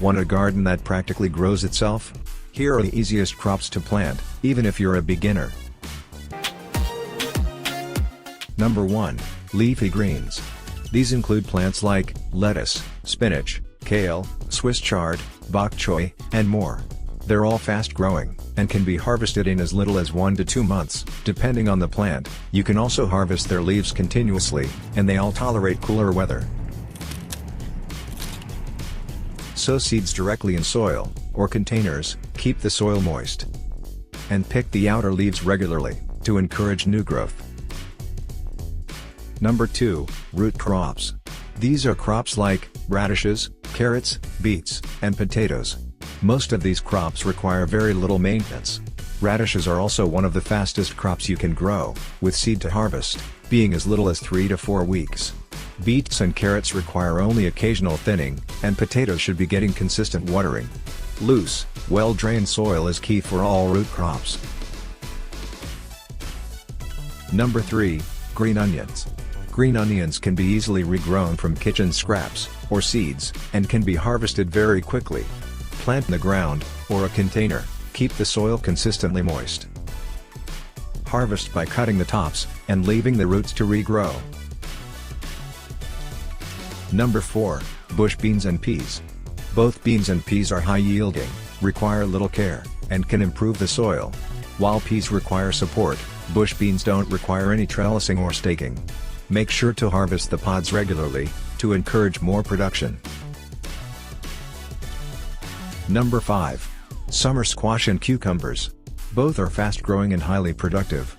Want a garden that practically grows itself? Here are the easiest crops to plant, even if you're a beginner. Number 1. Leafy greens. These include plants like lettuce, spinach, kale, Swiss chard, bok choy, and more. They're all fast-growing, and can be harvested in as little as 1 to 2 months, depending on the plant. You can also harvest their leaves continuously, and they all tolerate cooler weather. Sow seeds directly in soil, or containers, keep the soil moist. And pick the outer leaves regularly, to encourage new growth. Number 2, root crops. These are crops like radishes, carrots, beets, and potatoes. Most of these crops require very little maintenance. Radishes are also one of the fastest crops you can grow, with seed to harvest being as little as 3 to 4 weeks. Beets and carrots require only occasional thinning, and potatoes should be getting consistent watering. Loose, well-drained soil is key for all root crops. Number 3, green onions. Green onions can be easily regrown from kitchen scraps, or seeds, and can be harvested very quickly. Plant in the ground, or a container, keep the soil consistently moist. Harvest by cutting the tops, and leaving the roots to regrow. Number 4, bush beans and peas. Both beans and peas are high-yielding, require little care, and can improve the soil. While peas require support, bush beans don't require any trellising or staking. Make sure to harvest the pods regularly, to encourage more production. Number 5. Summer squash and cucumbers. Both are fast-growing and highly productive.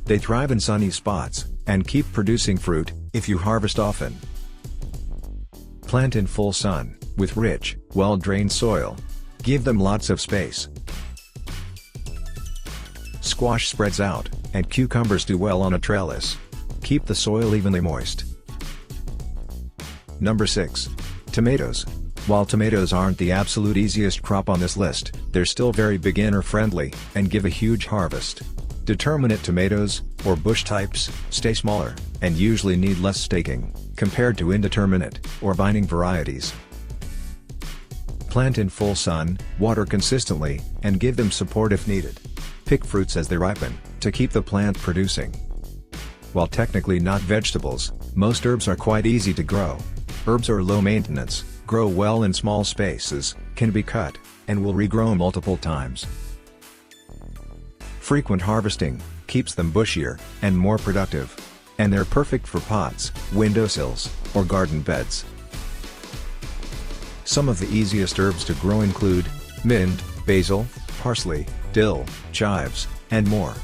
They thrive in sunny spots, and keep producing fruit, if you harvest often. Plant in full sun, with rich, well-drained soil. Give them lots of space. Squash spreads out, and cucumbers do well on a trellis. Keep the soil evenly moist. Number 6. Tomatoes. While tomatoes aren't the absolute easiest crop on this list, they're still very beginner-friendly, and give a huge harvest. Determinate tomatoes, or bush types, stay smaller, and usually need less staking, compared to indeterminate, or vining varieties. Plant in full sun, water consistently, and give them support if needed. Pick fruits as they ripen, to keep the plant producing. While technically not vegetables, most herbs are quite easy to grow. Herbs are low maintenance, grow well in small spaces, can be cut, and will regrow multiple times. Frequent harvesting keeps them bushier and more productive. And they're perfect for pots, windowsills, or garden beds. Some of the easiest herbs to grow include mint, basil, parsley, dill, chives, and more.